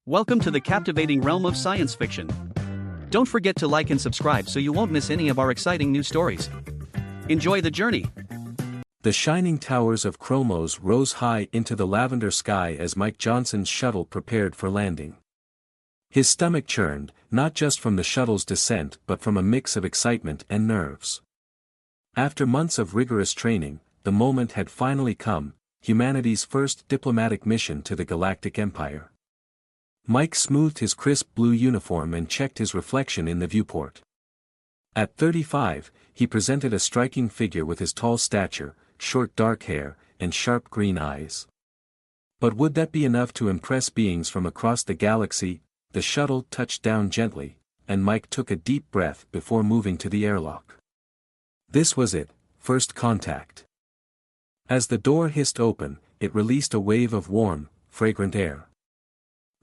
Welcome to the captivating realm of science fiction. Don't forget to like and subscribe so you won't miss any of our exciting new stories. Enjoy the journey. The shining towers of Chromos rose high into the lavender sky as Mike Johnson's shuttle prepared for landing. His stomach churned, not just from the shuttle's descent but from a mix of excitement and nerves. After months of rigorous training, the moment had finally come, humanity's first diplomatic mission to the Galactic Empire. Mike smoothed his crisp blue uniform and checked his reflection in the viewport. At 35, he presented a striking figure with his tall stature, short dark hair, and sharp green eyes. But would that be enough to impress beings from across the galaxy? The shuttle touched down gently, and Mike took a deep breath before moving to the airlock. This was it, first contact. As the door hissed open, it released a wave of warm, fragrant air.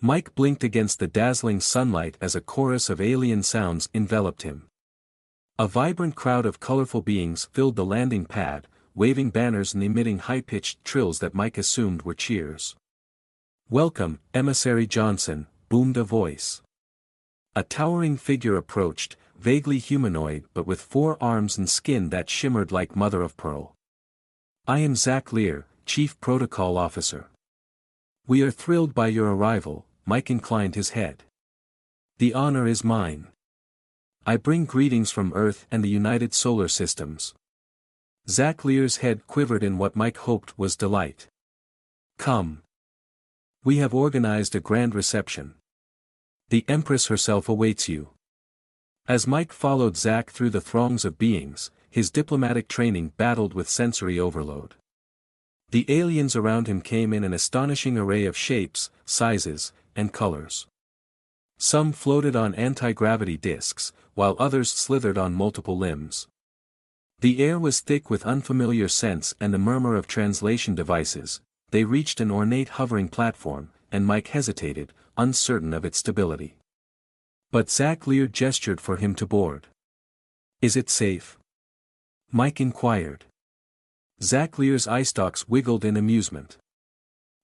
Mike blinked against the dazzling sunlight as a chorus of alien sounds enveloped him. A vibrant crowd of colorful beings filled the landing pad, waving banners and emitting high-pitched trills that Mike assumed were cheers. "Welcome, Emissary Johnson," boomed a voice. A towering figure approached, vaguely humanoid but with 4 arms and skin that shimmered like mother of pearl. "I am Zach Lear, Chief Protocol Officer. We are thrilled by your arrival." Mike inclined his head. "The honor is mine. I bring greetings from Earth and the United Solar Systems." Zach Lear's head quivered in what Mike hoped was delight. "Come. We have organized a grand reception. The Empress herself awaits you." As Mike followed Zach through the throngs of beings, his diplomatic training battled with sensory overload. The aliens around him came in an astonishing array of shapes, sizes, and colors. Some floated on anti-gravity discs, while others slithered on multiple limbs. The air was thick with unfamiliar scents and the murmur of translation devices. They reached an ornate hovering platform, and Mike hesitated, uncertain of its stability. But Zach Lear gestured for him to board. "Is it safe?" Mike inquired. Zach Lear's eyestalks wiggled in amusement.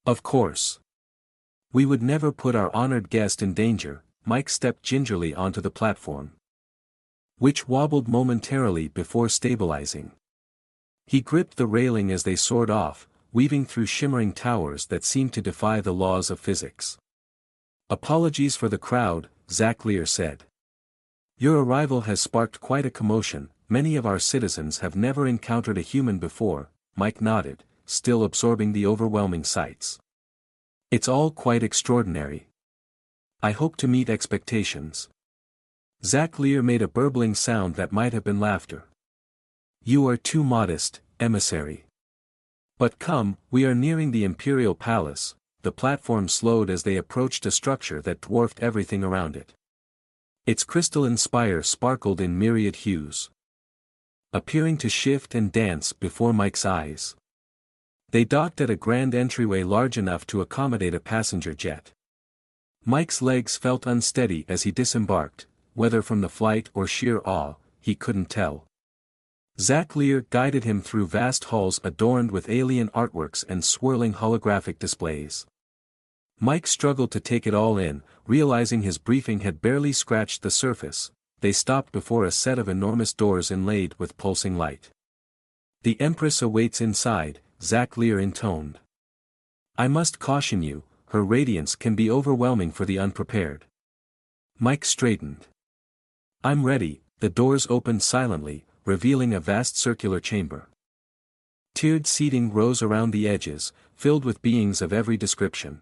"Of course. We would never put our honored guest in danger." Mike stepped gingerly onto the platform, which wobbled momentarily before stabilizing. He gripped the railing as they soared off, weaving through shimmering towers that seemed to defy the laws of physics. "Apologies for the crowd," Zach Lear said. "Your arrival has sparked quite a commotion. Many of our citizens have never encountered a human before." Mike nodded, still absorbing the overwhelming sights. "It's all quite extraordinary. I hope to meet expectations." Zach Lear made a burbling sound that might have been laughter. "You are too modest, emissary. But come, we are nearing the Imperial Palace." The platform slowed as they approached a structure that dwarfed everything around it. Its crystalline spire sparkled in myriad hues, appearing to shift and dance before Mike's eyes. They docked at a grand entryway large enough to accommodate a passenger jet. Mike's legs felt unsteady as he disembarked, whether from the flight or sheer awe, he couldn't tell. Zach Lear guided him through vast halls adorned with alien artworks and swirling holographic displays. Mike struggled to take it all in, realizing his briefing had barely scratched the surface. They stopped before a set of enormous doors inlaid with pulsing light. "The Empress awaits inside," Zach Lear intoned. "I must caution you, her radiance can be overwhelming for the unprepared." Mike straightened. "I'm ready." The doors opened silently, revealing a vast circular chamber. Tiered seating rose around the edges, filled with beings of every description.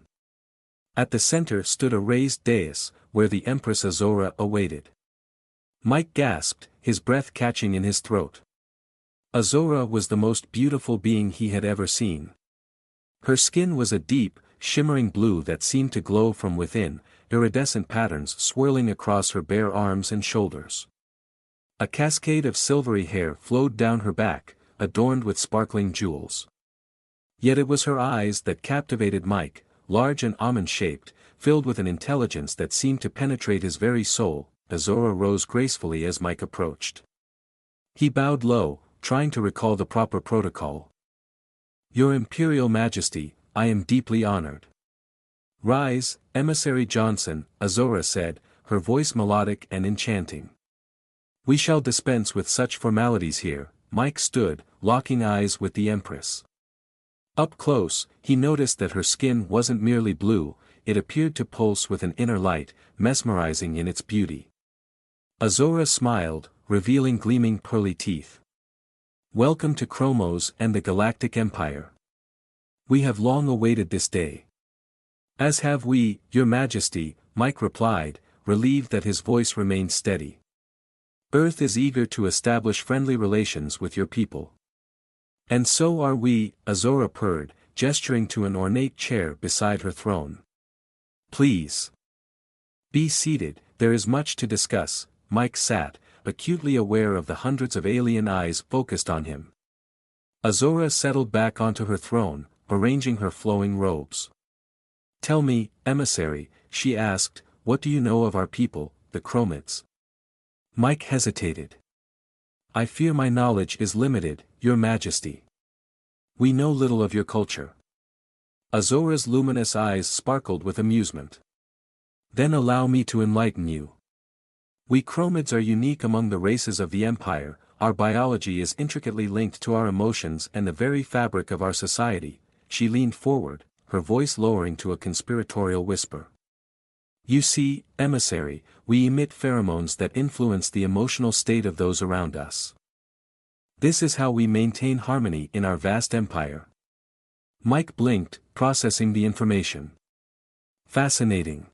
At the center stood a raised dais, where the Empress Azora awaited. Mike gasped, his breath catching in his throat. Azora was the most beautiful being he had ever seen. Her skin was a deep, shimmering blue that seemed to glow from within, iridescent patterns swirling across her bare arms and shoulders. A cascade of silvery hair flowed down her back, adorned with sparkling jewels. Yet it was her eyes that captivated Mike, large and almond-shaped, filled with an intelligence that seemed to penetrate his very soul. Azora rose gracefully as Mike approached. He bowed low, trying to recall the proper protocol. "Your Imperial Majesty, I am deeply honored." Rise, Emissary Johnson, Azora said, her voice melodic and enchanting. We shall dispense with such formalities here. Mike stood, locking eyes with the Empress. Up close, he noticed that her skin wasn't merely blue, it appeared to pulse with an inner light, mesmerizing in its beauty. Azora smiled, revealing gleaming pearly teeth. Welcome to Chromos and the Galactic Empire. We have long awaited this day. As have we, Your Majesty, Mike replied, relieved that his voice remained steady. Earth is eager to establish friendly relations with your people. And so are we, Azora purred, gesturing to an ornate chair beside her throne. Please. Be seated, there is much to discuss. Mike sat, acutely aware of the hundreds of alien eyes focused on him. Azora settled back onto her throne, arranging her flowing robes. Tell me, Emissary, she asked, what do you know of our people, the Chromids? Mike hesitated. I fear my knowledge is limited, Your Majesty. We know little of your culture. Azora's luminous eyes sparkled with amusement. Then allow me to enlighten you. We Chromids are unique among the races of the Empire, our biology is intricately linked to our emotions and the very fabric of our society. She leaned forward, her voice lowering to a conspiratorial whisper. You see, Emissary, we emit pheromones that influence the emotional state of those around us. This is how we maintain harmony in our vast empire. Mike blinked, processing the information. Fascinating.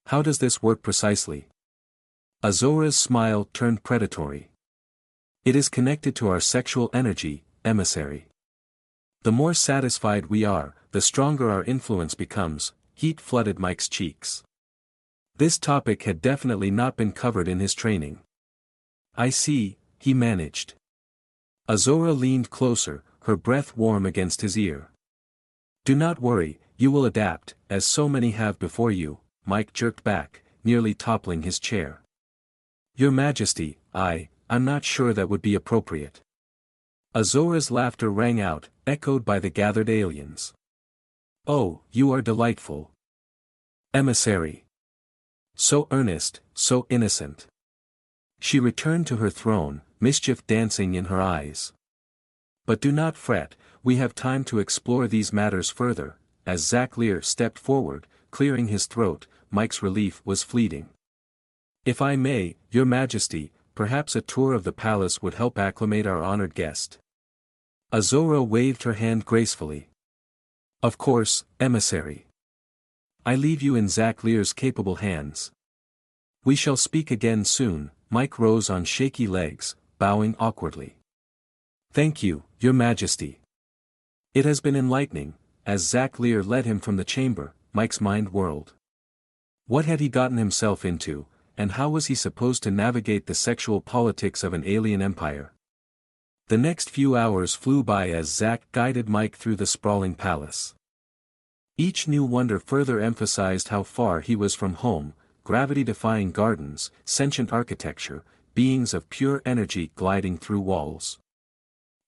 How does this work precisely? Azora's smile turned predatory. It is connected to our sexual energy, Emissary. The more satisfied we are, the stronger our influence becomes. Heat flooded Mike's cheeks. This topic had definitely not been covered in his training. I see, he managed. Azora leaned closer, her breath warm against his ear. Do not worry, you will adapt, as so many have before you. Mike jerked back, nearly toppling his chair. Your Majesty, I'm not sure that would be appropriate. Azora's laughter rang out, echoed by the gathered aliens. Oh, you are delightful. Emissary. So earnest, so innocent. She returned to her throne, mischief dancing in her eyes. But do not fret, we have time to explore these matters further. As Zack Lear stepped forward, clearing his throat, Mike's relief was fleeting. If I may, Your Majesty, perhaps a tour of the palace would help acclimate our honored guest. Azora waved her hand gracefully. Of course, Emissary. I leave you in Zack Lear's capable hands. We shall speak again soon. Mike rose on shaky legs, bowing awkwardly. Thank you, Your Majesty. It has been enlightening. As Zack Lear led him from the chamber, Mike's mind whirled. What had he gotten himself into, and how was he supposed to navigate the sexual politics of an alien empire? The next few hours flew by as Zack guided Mike through the sprawling palace. Each new wonder further emphasized how far he was from home, gravity-defying gardens, sentient architecture, beings of pure energy gliding through walls.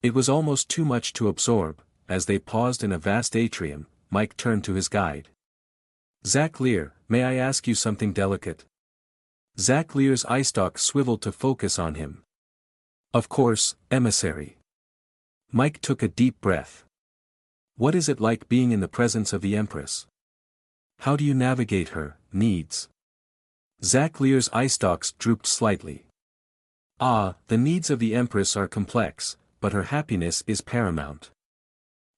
It was almost too much to absorb. As they paused in a vast atrium, Mike turned to his guide. Zack Lear, may I ask you something delicate? Zack Lear's eyestalk swiveled to focus on him. Of course, Emissary. Mike took a deep breath. What is it like being in the presence of the Empress? How do you navigate her needs? Zack Lear's eyestalks drooped slightly. The needs of the Empress are complex, but her happiness is paramount.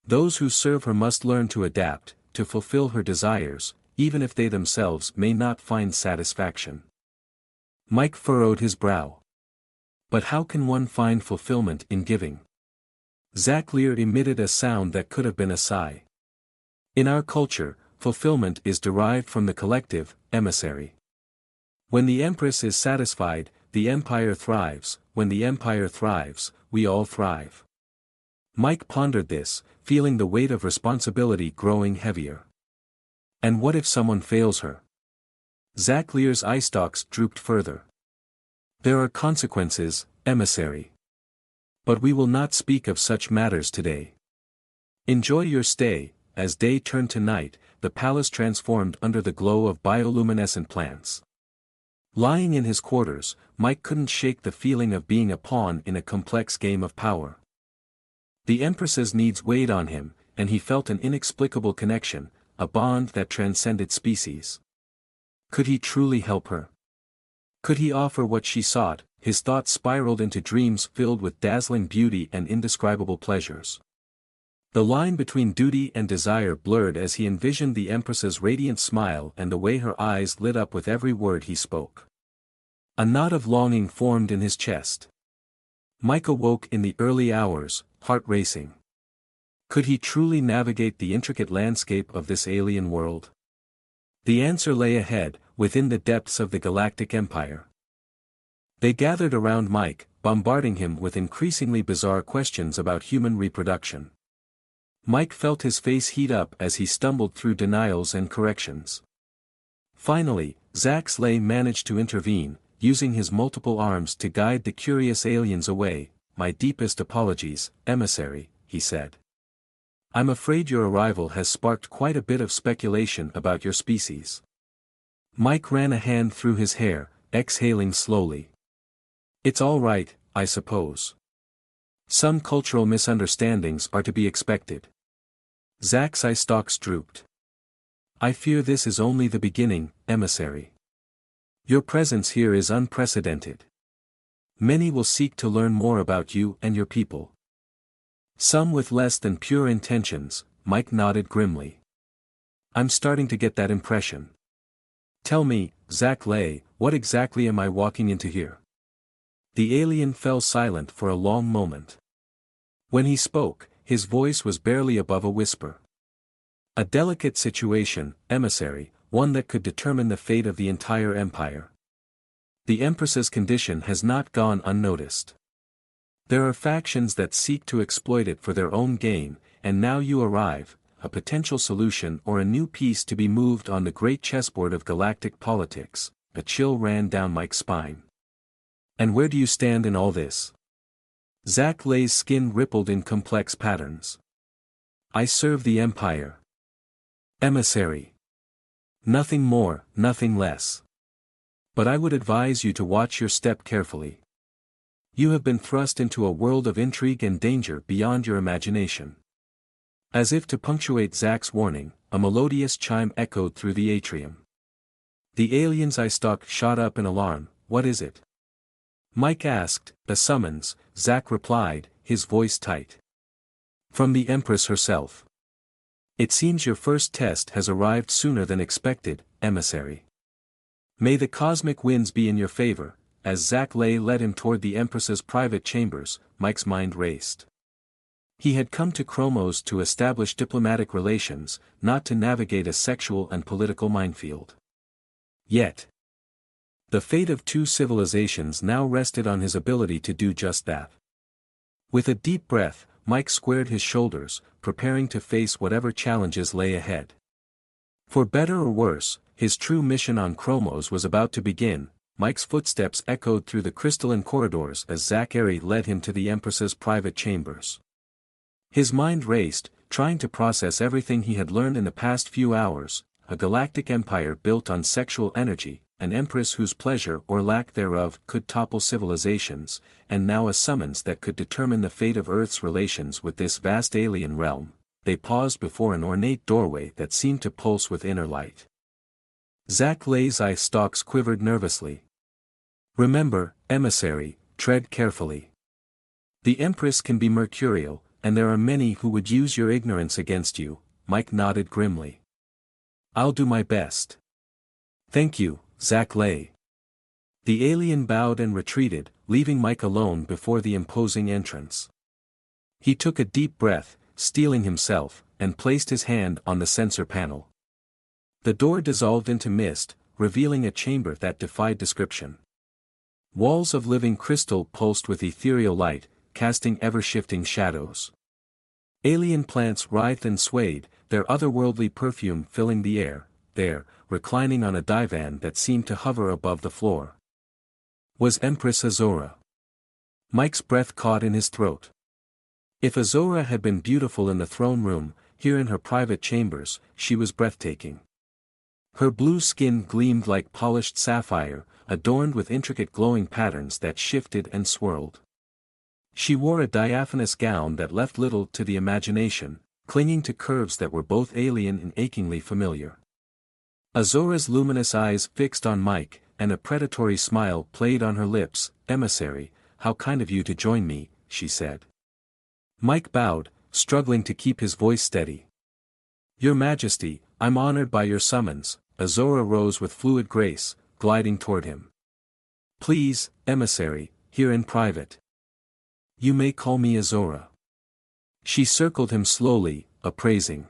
Those who serve her must learn to adapt, to fulfill her desires, even if they themselves may not find satisfaction. Mike furrowed his brow. But how can one find fulfillment in giving? Zack Lear emitted a sound that could have been a sigh. In our culture, fulfillment is derived from the collective, Emissary. When the Empress is satisfied, the Empire thrives. When the Empire thrives, we all thrive. Mike pondered this, feeling the weight of responsibility growing heavier. And what if someone fails her? Zack Lear's eyestalks drooped further. There are consequences, Emissary. But we will not speak of such matters today. Enjoy your stay, as day turned to night, the palace transformed under the glow of bioluminescent plants. Lying in his quarters, Mike couldn't shake the feeling of being a pawn in a complex game of power. The Empress's needs weighed on him, and he felt an inexplicable connection, a bond that transcended species. Could he truly help her? Could he offer what she sought? His thoughts spiraled into dreams filled with dazzling beauty and indescribable pleasures. The line between duty and desire blurred as he envisioned the Empress's radiant smile and the way her eyes lit up with every word he spoke. A knot of longing formed in his chest. Mike awoke in the early hours, heart racing. Could he truly navigate the intricate landscape of this alien world? The answer lay ahead, within the depths of the Galactic Empire. They gathered around Mike, bombarding him with increasingly bizarre questions about human reproduction. Mike felt his face heat up as he stumbled through denials and corrections. Finally, Zack Slay managed to intervene, using his multiple arms to guide the curious aliens away. "My deepest apologies, emissary," he said. "I'm afraid your arrival has sparked quite a bit of speculation about your species." Mike ran a hand through his hair, exhaling slowly. "It's all right, I suppose. Some cultural misunderstandings are to be expected." Zack's eye stalks drooped. "I fear this is only the beginning, emissary. Your presence here is unprecedented. Many will seek to learn more about you and your people. Some with less than pure intentions," Mike nodded grimly. "I'm starting to get that impression. Tell me, Zack Lay, what exactly am I walking into here?" The alien fell silent for a long moment. When he spoke, his voice was barely above a whisper. "A delicate situation, emissary, one that could determine the fate of the entire empire. The Empress's condition has not gone unnoticed. There are factions that seek to exploit it for their own gain, and now you arrive, a potential solution or a new piece to be moved on the great chessboard of galactic politics." A chill ran down Mike's spine. "And where do you stand in all this?" Zack Lay's skin rippled in complex patterns. "I serve the Empire. Emissary. Nothing more, nothing less. But I would advise you to watch your step carefully. You have been thrust into a world of intrigue and danger beyond your imagination." As if to punctuate Zack's warning, a melodious chime echoed through the atrium. The alien's eye stalk shot up in alarm. "What is it?" Mike asked. "A summons," Zack replied, his voice tight. "From the Empress herself. It seems your first test has arrived sooner than expected, emissary. May the cosmic winds be in your favor." As Zack Lay led him toward the Empress's private chambers, Mike's mind raced. He had come to Chromos to establish diplomatic relations, not to navigate a sexual and political minefield. Yet, the fate of two civilizations now rested on his ability to do just that. With a deep breath, Mike squared his shoulders, preparing to face whatever challenges lay ahead. For better or worse, his true mission on Chromos was about to begin. Mike's footsteps echoed through the crystalline corridors as Zachary led him to the Empress's private chambers. His mind raced, trying to process everything he had learned in the past few hours: a galactic empire built on sexual energy, an empress whose pleasure or lack thereof could topple civilizations, and now a summons that could determine the fate of Earth's relations with this vast alien realm. They paused before an ornate doorway that seemed to pulse with inner light. Zack Lay's eye stalks quivered nervously. "Remember, emissary, tread carefully. The Empress can be mercurial, and there are many who would use your ignorance against you." Mike nodded grimly. "I'll do my best." "Thank you, Zack Lay." The alien bowed and retreated, leaving Mike alone before the imposing entrance. He took a deep breath, steeling himself, and placed his hand on the sensor panel. The door dissolved into mist, revealing a chamber that defied description. Walls of living crystal pulsed with ethereal light, casting ever-shifting shadows. Alien plants writhed and swayed, their otherworldly perfume filling the air. There, reclining on a divan that seemed to hover above the floor, was Empress Azora. Mike's breath caught in his throat. If Azora had been beautiful in the throne room, here in her private chambers, she was breathtaking. Her blue skin gleamed like polished sapphire, adorned with intricate glowing patterns that shifted and swirled. She wore a diaphanous gown that left little to the imagination, clinging to curves that were both alien and achingly familiar. Azora's luminous eyes fixed on Mike, and a predatory smile played on her lips. "Emissary, how kind of you to join me," she said. Mike bowed, struggling to keep his voice steady. "Your Majesty, I'm honored by your summons." Azora rose with fluid grace, gliding toward him. "Please, Emissary, here in private. You may call me Azora." She circled him slowly, appraising.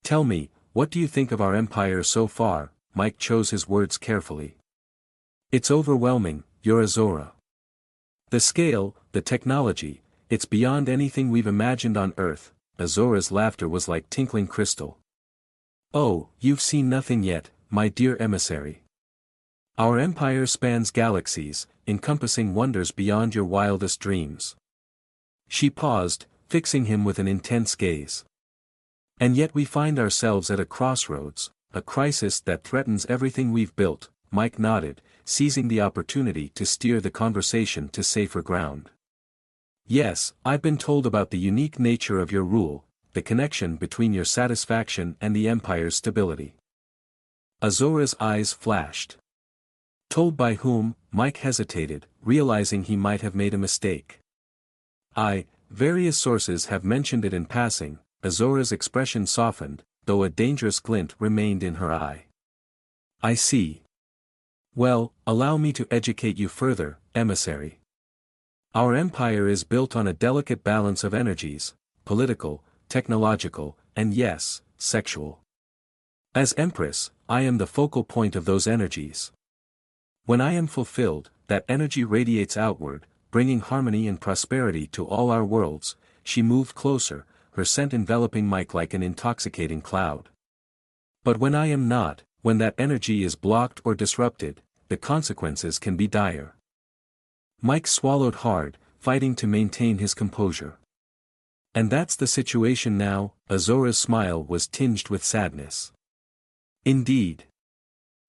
"Tell me, what do you think of our empire so far?" Mike chose his words carefully. "It's overwhelming, Your Azora. The scale, the technology, it's beyond anything we've imagined on Earth." Azora's laughter was like tinkling crystal. "Oh, you've seen nothing yet, my dear emissary. Our empire spans galaxies, encompassing wonders beyond your wildest dreams." She paused, fixing him with an intense gaze. "And yet we find ourselves at a crossroads, a crisis that threatens everything we've built." Mike nodded, seizing the opportunity to steer the conversation to safer ground. "Yes, I've been told about the unique nature of your rule, the connection between your satisfaction and the Empire's stability." Azora's eyes flashed. "Told by whom?" Mike hesitated, realizing he might have made a mistake. Various sources have mentioned it in passing." Azora's expression softened, though a dangerous glint remained in her eye. "I see. Well, allow me to educate you further, emissary. Our empire is built on a delicate balance of energies, political, technological, and yes, sexual. As Empress, I am the focal point of those energies. When I am fulfilled, that energy radiates outward, bringing harmony and prosperity to all our worlds." She moved closer, her scent enveloping Mike like an intoxicating cloud. "But when I am not, when that energy is blocked or disrupted, the consequences can be dire." Mike swallowed hard, fighting to maintain his composure. "And that's the situation now?" Azora's smile was tinged with sadness. "Indeed.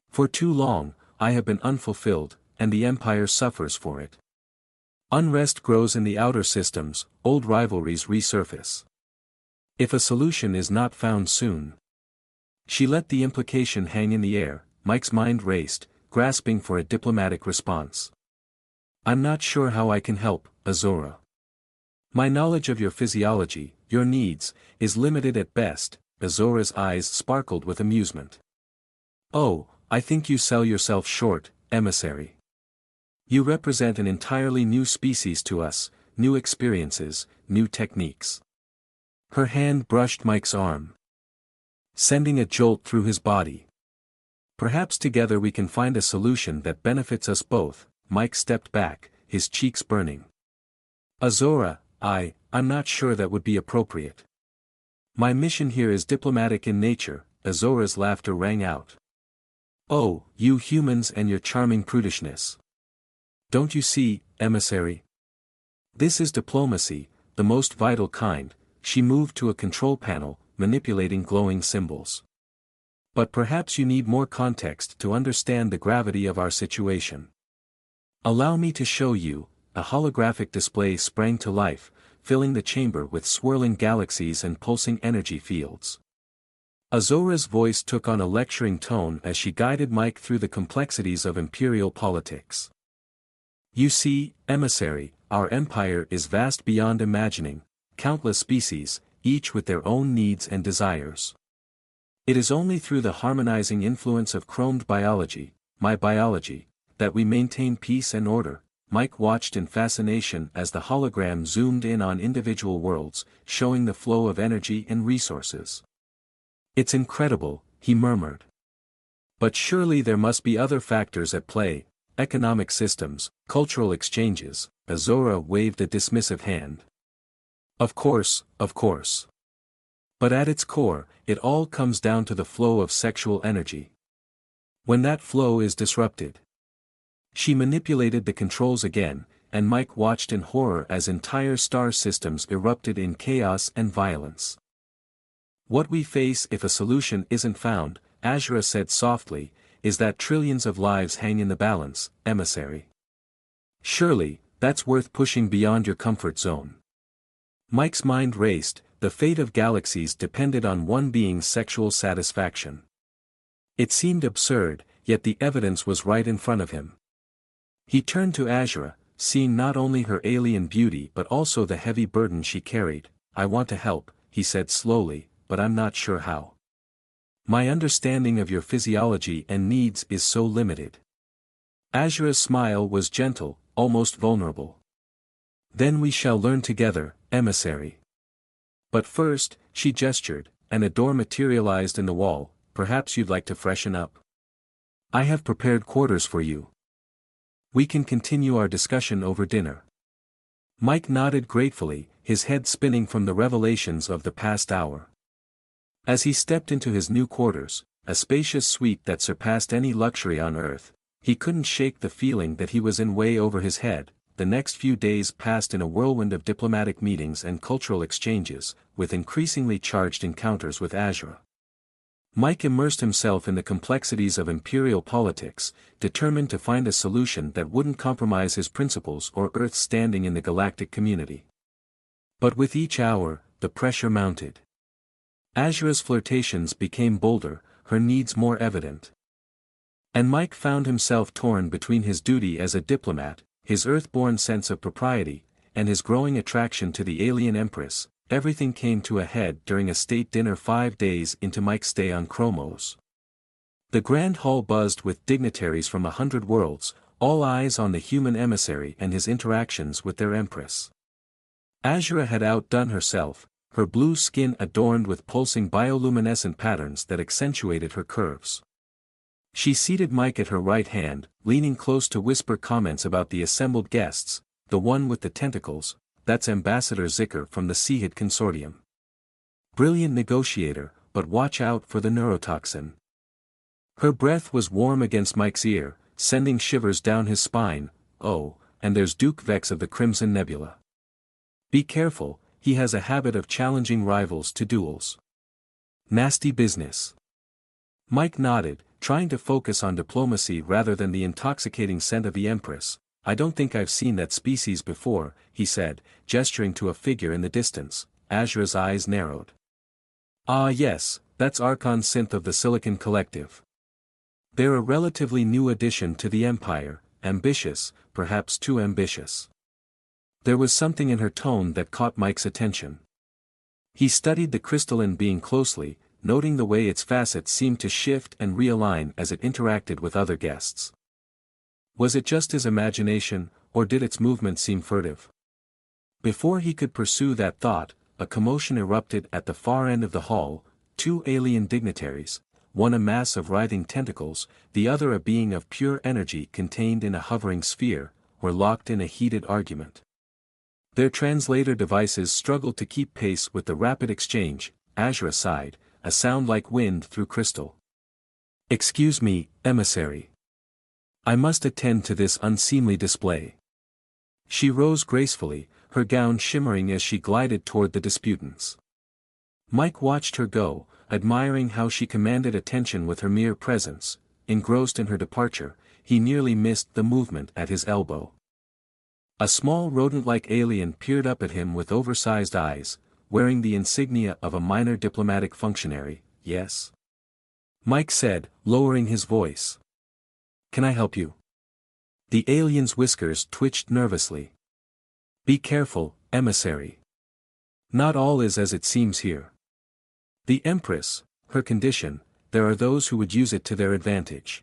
For too long, I have been unfulfilled, and the Empire suffers for it. Unrest grows in the outer systems, old rivalries resurface. If a solution is not found soon." She let the implication hang in the air. Mike's mind raced, grasping for a diplomatic response. "I'm not sure how I can help, Azora. My knowledge of your physiology, your needs, is limited at best." Azora's eyes sparkled with amusement. "Oh, I think you sell yourself short, emissary. You represent an entirely new species to us, new experiences, new techniques." Her hand brushed Mike's arm, sending a jolt through his body. "Perhaps together we can find a solution that benefits us both." Mike stepped back, his cheeks burning. "Azora, I'm not sure that would be appropriate. My mission here is diplomatic in nature." Azora's laughter rang out. "Oh, you humans and your charming prudishness. Don't you see, emissary? This is diplomacy, the most vital kind." She moved to a control panel, manipulating glowing symbols. "But perhaps you need more context to understand the gravity of our situation. Allow me to show you." A holographic display sprang to life, filling the chamber with swirling galaxies and pulsing energy fields. Azora's voice took on a lecturing tone as she guided Mike through the complexities of imperial politics. "You see, emissary, our empire is vast beyond imagining, countless species, each with their own needs and desires. It is only through the harmonizing influence of chromed biology, my biology, that we maintain peace and order." Mike watched in fascination as the hologram zoomed in on individual worlds, showing the flow of energy and resources. "It's incredible," he murmured. "But surely there must be other factors at play, economic systems, cultural exchanges." Azora waved a dismissive hand. Of course. But at its core, it all comes down to the flow of sexual energy. When that flow is disrupted." She manipulated the controls again, and Mike watched in horror as entire star systems erupted in chaos and violence. What we face if a solution isn't found, Azura said softly, is that trillions of lives hang in the balance, emissary. Surely, that's worth pushing beyond your comfort zone. Mike's mind raced, the fate of galaxies depended on one being's sexual satisfaction. It seemed absurd, yet the evidence was right in front of him. He turned to Azura, seeing not only her alien beauty but also the heavy burden she carried. I want to help, he said slowly, but I'm not sure how. My understanding of your physiology and needs is so limited. Azura's smile was gentle, almost vulnerable. Then we shall learn together, emissary. But first, she gestured, and a door materialized in the wall. Perhaps you'd like to freshen up. I have prepared quarters for you. We can continue our discussion over dinner. Mike nodded gratefully, his head spinning from the revelations of the past hour. As he stepped into his new quarters, a spacious suite that surpassed any luxury on Earth, he couldn't shake the feeling that he was in way over his head. The next few days passed in a whirlwind of diplomatic meetings and cultural exchanges, with increasingly charged encounters with Azura. Mike immersed himself in the complexities of imperial politics, determined to find a solution that wouldn't compromise his principles or Earth's standing in the galactic community. But with each hour, the pressure mounted. Azura's flirtations became bolder, her needs more evident. And Mike found himself torn between his duty as a diplomat, his Earth-born sense of propriety, and his growing attraction to the alien Empress. Everything came to a head during a state dinner 5 days into Mike's stay on Chromos. The grand hall buzzed with dignitaries from 100 worlds, all eyes on the human emissary and his interactions with their Empress. Azura had outdone herself, her blue skin adorned with pulsing bioluminescent patterns that accentuated her curves. She seated Mike at her right hand, leaning close to whisper comments about the assembled guests. The one with the tentacles, that's Ambassador Zicker from the Seahid Consortium. Brilliant negotiator, but watch out for the neurotoxin. Her breath was warm against Mike's ear, sending shivers down his spine. Oh, and there's Duke Vex of the Crimson Nebula. Be careful, he has a habit of challenging rivals to duels. Nasty business. Mike nodded, trying to focus on diplomacy rather than the intoxicating scent of the Empress. I don't think I've seen that species before, he said, gesturing to a figure in the distance. Azura's eyes narrowed. Ah yes, that's Archon Synth of the Silicon Collective. They're a relatively new addition to the Empire, ambitious, perhaps too ambitious. There was something in her tone that caught Mike's attention. He studied the crystalline being closely, noting the way its facets seemed to shift and realign as it interacted with other guests. Was it just his imagination, or did its movement seem furtive? Before he could pursue that thought, a commotion erupted at the far end of the hall. 2 alien dignitaries, one a mass of writhing tentacles, the other a being of pure energy contained in a hovering sphere, were locked in a heated argument. Their translator devices struggled to keep pace with the rapid exchange. Azura sighed, a sound like wind through crystal. Excuse me, emissary. I must attend to this unseemly display. She rose gracefully, her gown shimmering as she glided toward the disputants. Mike watched her go, admiring how she commanded attention with her mere presence. Engrossed in her departure, he nearly missed the movement at his elbow. A small rodent-like alien peered up at him with oversized eyes, wearing the insignia of a minor diplomatic functionary. Yes? Mike said, lowering his voice. Can I help you? The alien's whiskers twitched nervously. Be careful, emissary. Not all is as it seems here. The Empress, her condition, there are those who would use it to their advantage.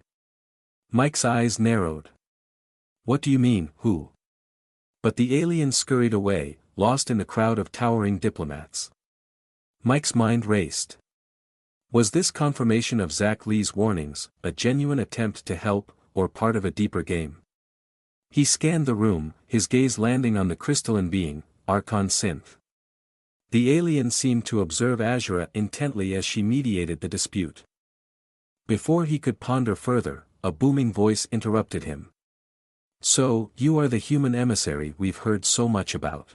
Mike's eyes narrowed. What do you mean, who? But the alien scurried away, lost in the crowd of towering diplomats. Mike's mind raced. Was this confirmation of Zach Lee's warnings, a genuine attempt to help, or part of a deeper game? He scanned the room, his gaze landing on the crystalline being, Archon Synth. The alien seemed to observe Azura intently as she mediated the dispute. Before he could ponder further, a booming voice interrupted him. So, you are the human emissary we've heard so much about.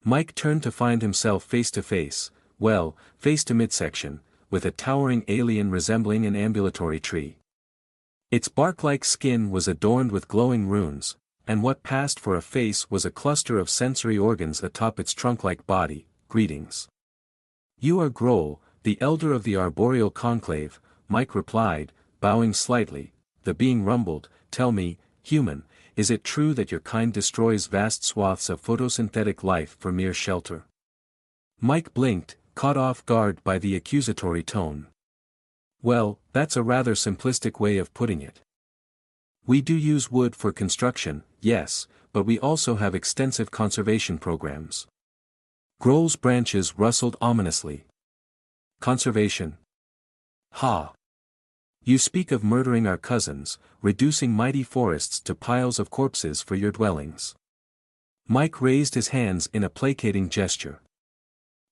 Mike turned to find himself face to face well, face to midsection, with a towering alien resembling an ambulatory tree. Its bark-like skin was adorned with glowing runes, and what passed for a face was a cluster of sensory organs atop its trunk-like body. Greetings. You are Grohl, the elder of the arboreal conclave, Mike replied, bowing slightly. The being rumbled, tell me, human, is it true that your kind destroys vast swaths of photosynthetic life for mere shelter? Mike blinked, caught off guard by the accusatory tone. Well, that's a rather simplistic way of putting it. We do use wood for construction, yes, but we also have extensive conservation programs. Grohl's branches rustled ominously. Conservation? Ha! You speak of murdering our cousins, reducing mighty forests to piles of corpses for your dwellings. Mike raised his hands in a placating gesture.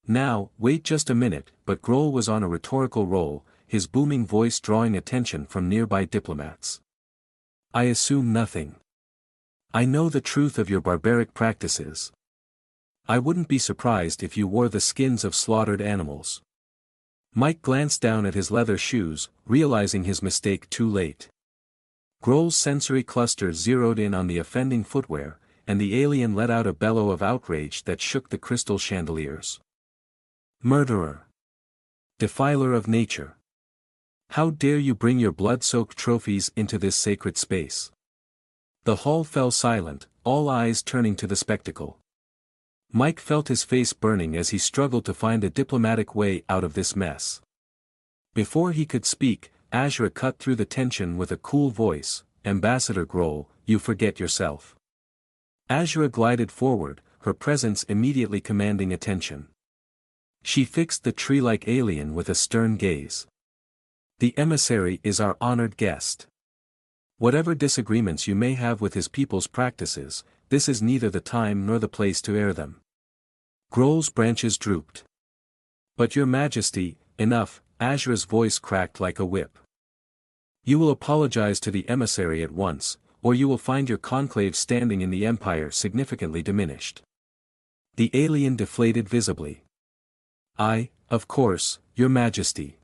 Now, wait just a minute, but Grohl was on a rhetorical roll, his booming voice drawing attention from nearby diplomats. I assume nothing. I know the truth of your barbaric practices. I wouldn't be surprised if you wore the skins of slaughtered animals. Mike glanced down at his leather shoes, realizing his mistake too late. Grohl's sensory cluster zeroed in on the offending footwear, and the alien let out a bellow of outrage that shook the crystal chandeliers. Murderer! Defiler of nature! How dare you bring your blood-soaked trophies into this sacred space? The hall fell silent, all eyes turning to the spectacle. Mike felt his face burning as he struggled to find a diplomatic way out of this mess. Before he could speak, Azura cut through the tension with a cool voice, Ambassador Grohl, you forget yourself. Azura glided forward, her presence immediately commanding attention. She fixed the tree-like alien with a stern gaze. The emissary is our honored guest. Whatever disagreements you may have with his people's practices, this is neither the time nor the place to air them. Grohl's branches drooped. But your majesty, enough, Azura's voice cracked like a whip. You will apologize to the emissary at once, or you will find your conclave standing in the empire significantly diminished. The alien deflated visibly. Of course, your majesty.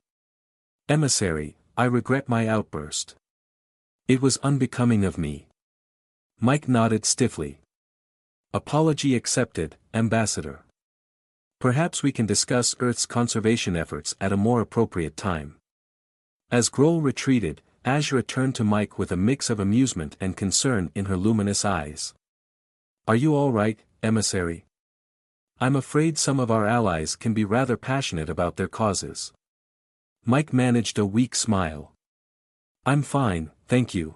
Emissary, I regret my outburst. It was unbecoming of me. Mike nodded stiffly. Apology accepted, Ambassador. Perhaps we can discuss Earth's conservation efforts at a more appropriate time. As Grohl retreated, Azura turned to Mike with a mix of amusement and concern in her luminous eyes. Are you all right, emissary? I'm afraid some of our allies can be rather passionate about their causes. Mike managed a weak smile. I'm fine, thank you.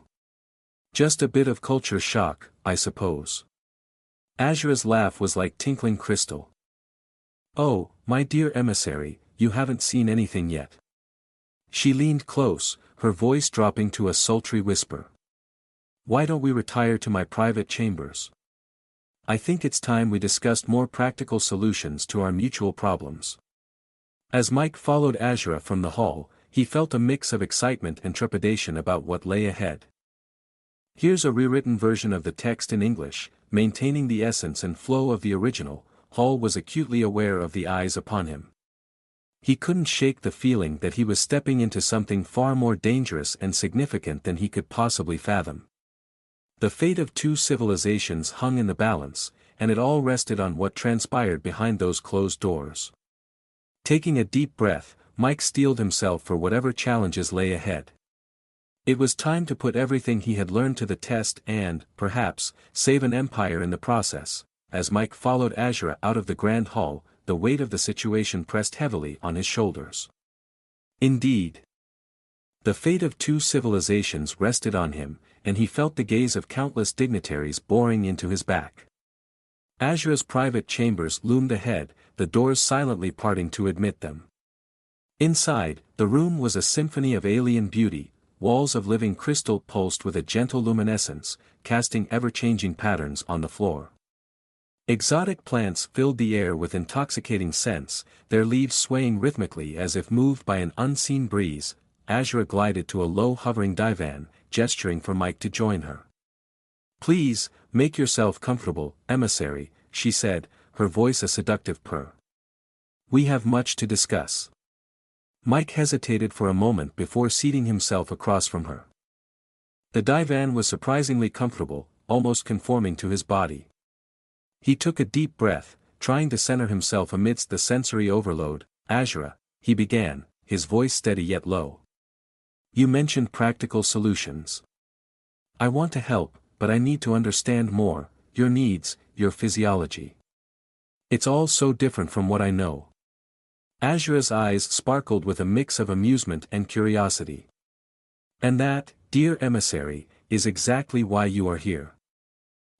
Just a bit of culture shock, I suppose. Azura's laugh was like tinkling crystal. Oh, my dear emissary, you haven't seen anything yet. She leaned close, her voice dropping to a sultry whisper. Why don't we retire to my private chambers? I think it's time we discussed more practical solutions to our mutual problems. As Mike followed Azura from the hall, he felt a mix of excitement and trepidation about what lay ahead. Here's a rewritten version of the text in English, maintaining the essence and flow of the original. Hall was acutely aware of the eyes upon him. He couldn't shake the feeling that he was stepping into something far more dangerous and significant than he could possibly fathom. The fate of two civilizations hung in the balance, and it all rested on what transpired behind those closed doors. Taking a deep breath, Mike steeled himself for whatever challenges lay ahead. It was time to put everything he had learned to the test and, perhaps, save an empire in the process. As Mike followed Azura out of the grand hall, the weight of the situation pressed heavily on his shoulders. Indeed. The fate of two civilizations rested on him, and he felt the gaze of countless dignitaries boring into his back. Azura's private chambers loomed ahead, the doors silently parting to admit them. Inside, the room was a symphony of alien beauty, walls of living crystal pulsed with a gentle luminescence, casting ever-changing patterns on the floor. Exotic plants filled the air with intoxicating scents, their leaves swaying rhythmically as if moved by an unseen breeze. Azura glided to a low hovering divan, gesturing for Mike to join her. Please, make yourself comfortable, emissary, she said, her voice a seductive purr. We have much to discuss. Mike hesitated for a moment before seating himself across from her. The divan was surprisingly comfortable, almost conforming to his body. He took a deep breath, trying to center himself amidst the sensory overload. Azura, he began, his voice steady yet low. You mentioned practical solutions. I want to help, but I need to understand more, your needs, your physiology. It's all so different from what I know. Azura's eyes sparkled with a mix of amusement and curiosity. And that, dear emissary, is exactly why you are here.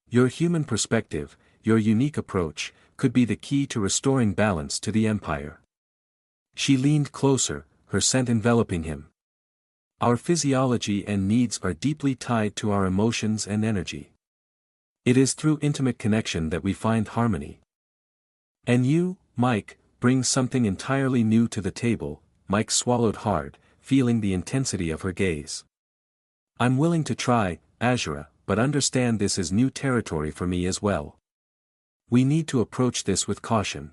Your human perspective, your unique approach, could be the key to restoring balance to the Empire. She leaned closer, her scent enveloping him. Our physiology and needs are deeply tied to our emotions and energy. It is through intimate connection that we find harmony. And you, Mike, bring something entirely new to the table. Mike swallowed hard, feeling the intensity of her gaze. I'm willing to try, Azura, but understand this is new territory for me as well. We need to approach this with caution.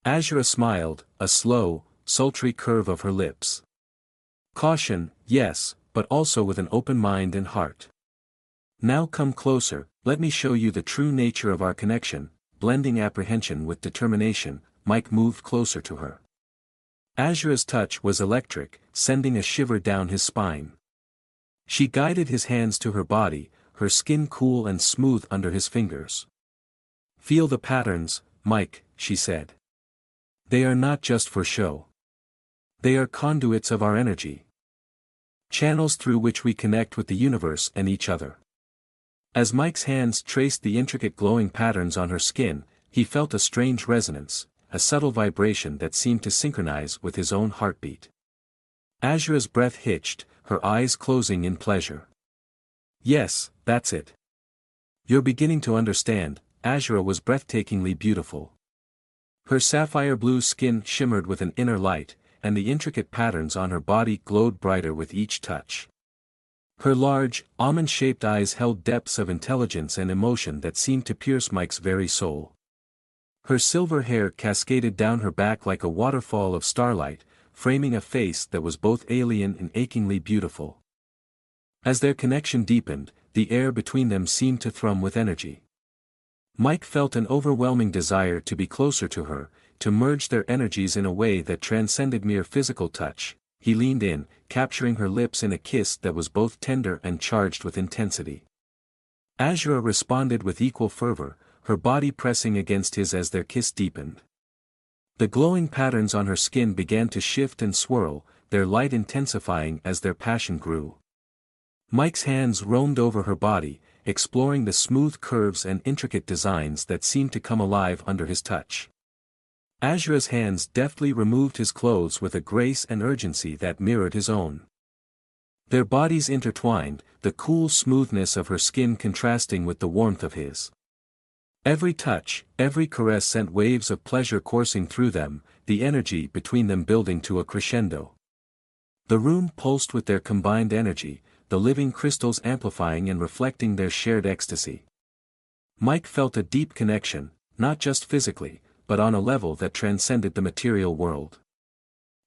Azura smiled, a slow, sultry curve of her lips. Caution, yes, but also with an open mind and heart. Now come closer, let me show you the true nature of our connection. Blending apprehension with determination, Mike moved closer to her. Azura's touch was electric, sending a shiver down his spine. She guided his hands to her body, her skin cool and smooth under his fingers. Feel the patterns, Mike, she said. They are not just for show. They are conduits of our energy. Channels through which we connect with the universe and each other. As Mike's hands traced the intricate glowing patterns on her skin, he felt a strange resonance, a subtle vibration that seemed to synchronize with his own heartbeat. Azura's breath hitched, her eyes closing in pleasure. Yes, that's it. You're beginning to understand. Azura was breathtakingly beautiful. Her sapphire blue skin shimmered with an inner light, and the intricate patterns on her body glowed brighter with each touch. Her large, almond-shaped eyes held depths of intelligence and emotion that seemed to pierce Mike's very soul. Her silver hair cascaded down her back like a waterfall of starlight, framing a face that was both alien and achingly beautiful. As their connection deepened, the air between them seemed to thrum with energy. Mike felt an overwhelming desire to be closer to her, to merge their energies in a way that transcended mere physical touch. He leaned in, capturing her lips in a kiss that was both tender and charged with intensity. Azura responded with equal fervor, her body pressing against his as their kiss deepened. The glowing patterns on her skin began to shift and swirl, their light intensifying as their passion grew. Mike's hands roamed over her body, exploring the smooth curves and intricate designs that seemed to come alive under his touch. Azura's hands deftly removed his clothes with a grace and urgency that mirrored his own. Their bodies intertwined, the cool smoothness of her skin contrasting with the warmth of his. Every touch, every caress sent waves of pleasure coursing through them, the energy between them building to a crescendo. The room pulsed with their combined energy, the living crystals amplifying and reflecting their shared ecstasy. Mike felt a deep connection, not just physically, but on a level that transcended the material world.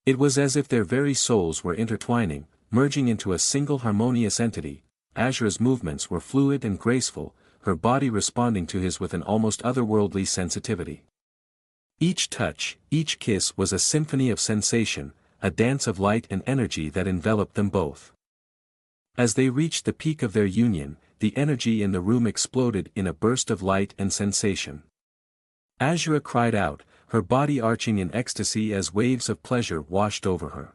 It was as if their very souls were intertwining, merging into a single harmonious entity. Azura's movements were fluid and graceful, her body responding to his with an almost otherworldly sensitivity. Each touch, each kiss was a symphony of sensation, a dance of light and energy that enveloped them both. As they reached the peak of their union, the energy in the room exploded in a burst of light and sensation. Azura cried out, her body arching in ecstasy as waves of pleasure washed over her.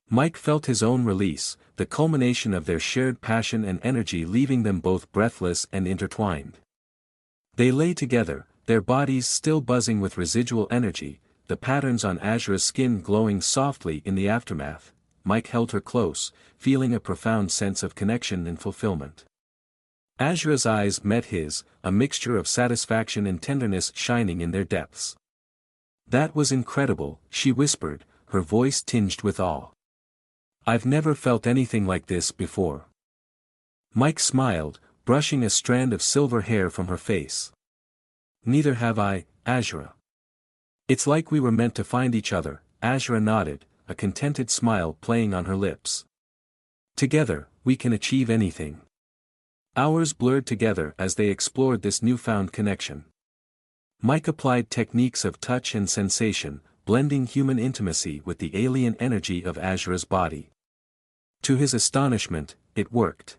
Mike felt his own release, the culmination of their shared passion and energy leaving them both breathless and intertwined. They lay together, their bodies still buzzing with residual energy, the patterns on Azura's skin glowing softly in the aftermath. Mike held her close, feeling a profound sense of connection and fulfillment. Azura's eyes met his, a mixture of satisfaction and tenderness shining in their depths. That was incredible, she whispered, her voice tinged with awe. I've never felt anything like this before. Mike smiled, brushing a strand of silver hair from her face. Neither have I, Azura. It's like we were meant to find each other, Azura nodded, a contented smile playing on her lips. Together, we can achieve anything. Hours blurred together as they explored this newfound connection. Mike applied techniques of touch and sensation, blending human intimacy with the alien energy of Azura's body. To his astonishment, it worked.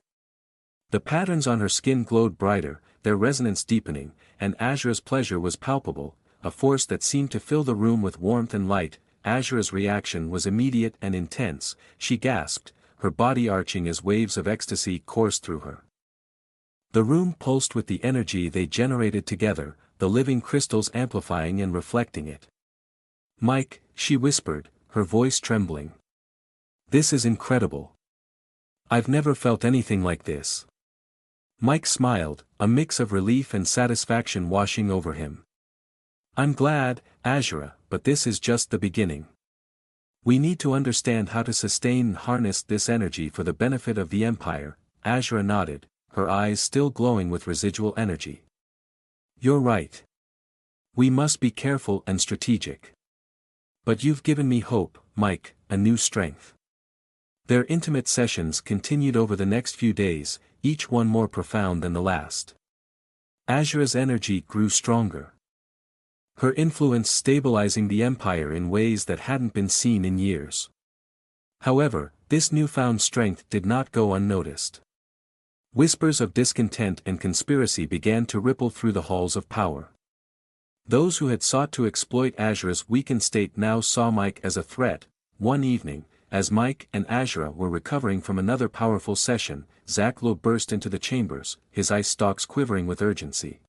The patterns on her skin glowed brighter, their resonance deepening, and Azura's pleasure was palpable, a force that seemed to fill the room with warmth and light. Azura's reaction was immediate and intense. She gasped, her body arching as waves of ecstasy coursed through her. The room pulsed with the energy they generated together, the living crystals amplifying and reflecting it. "Mike," she whispered, her voice trembling. "This is incredible. I've never felt anything like this." Mike smiled, a mix of relief and satisfaction washing over him. "I'm glad, Azura, but this is just the beginning. We need to understand how to sustain and harness this energy for the benefit of the Empire." Azura nodded, her eyes still glowing with residual energy. "You're right. We must be careful and strategic. But you've given me hope, Mike, a new strength." Their intimate sessions continued over the next few days, each one more profound than the last. Azura's energy grew stronger, her influence stabilizing the Empire in ways that hadn't been seen in years. However, this newfound strength did not go unnoticed. Whispers of discontent and conspiracy began to ripple through the halls of power. Those who had sought to exploit Azura's weakened state now saw Mike as a threat. One evening, as Mike and Azura were recovering from another powerful session, Zaklo burst into the chambers, his eye stalks quivering with urgency.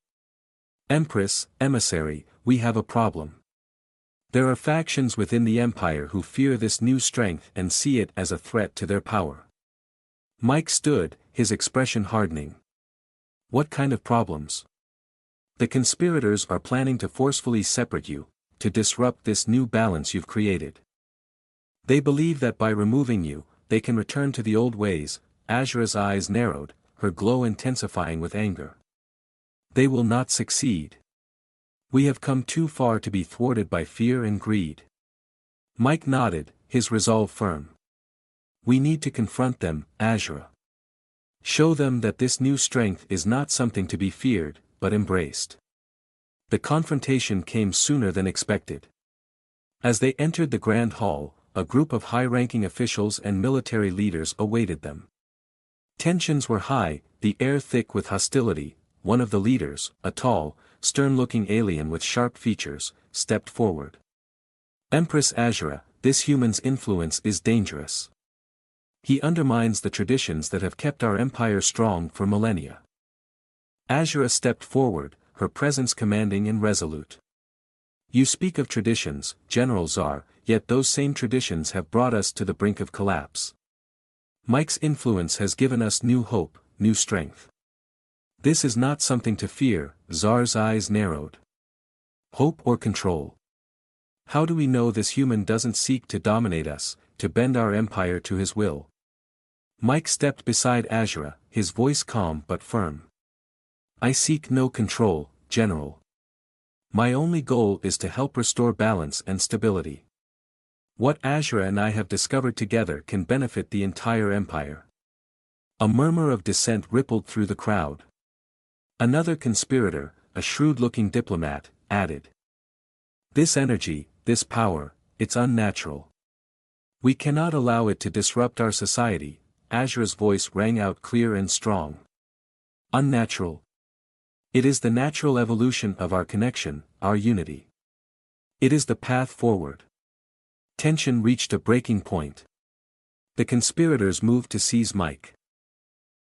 "Empress, emissary, we have a problem. There are factions within the Empire who fear this new strength and see it as a threat to their power." Mike stood, his expression hardening. "What kind of problems?" "The conspirators are planning to forcefully separate you, to disrupt this new balance you've created. They believe that by removing you, they can return to the old ways." Azura's eyes narrowed, her glow intensifying with anger. "They will not succeed. We have come too far to be thwarted by fear and greed." Mike nodded, his resolve firm. "We need to confront them, Azura. Show them that this new strength is not something to be feared, but embraced." The confrontation came sooner than expected. As they entered the Grand Hall, a group of high-ranking officials and military leaders awaited them. Tensions were high, the air thick with hostility. One of the leaders, a tall, stern-looking alien with sharp features, stepped forward. "Empress Azura, this human's influence is dangerous. He undermines the traditions that have kept our empire strong for millennia." Azura stepped forward, her presence commanding and resolute. "You speak of traditions, General Zar, yet those same traditions have brought us to the brink of collapse. Mike's influence has given us new hope, new strength. This is not something to fear." Zar's eyes narrowed. "Hope or control? How do we know this human doesn't seek to dominate us, to bend our empire to his will?" Mike stepped beside Azura, his voice calm but firm. "I seek no control, General. My only goal is to help restore balance and stability. What Azura and I have discovered together can benefit the entire empire." A murmur of dissent rippled through the crowd. Another conspirator, a shrewd-looking diplomat, added, "This energy, this power, it's unnatural. We cannot allow it to disrupt our society." Azura's voice rang out clear and strong. "Unnatural? It is the natural evolution of our connection, our unity. It is the path forward." Tension reached a breaking point. The conspirators moved to seize Mike.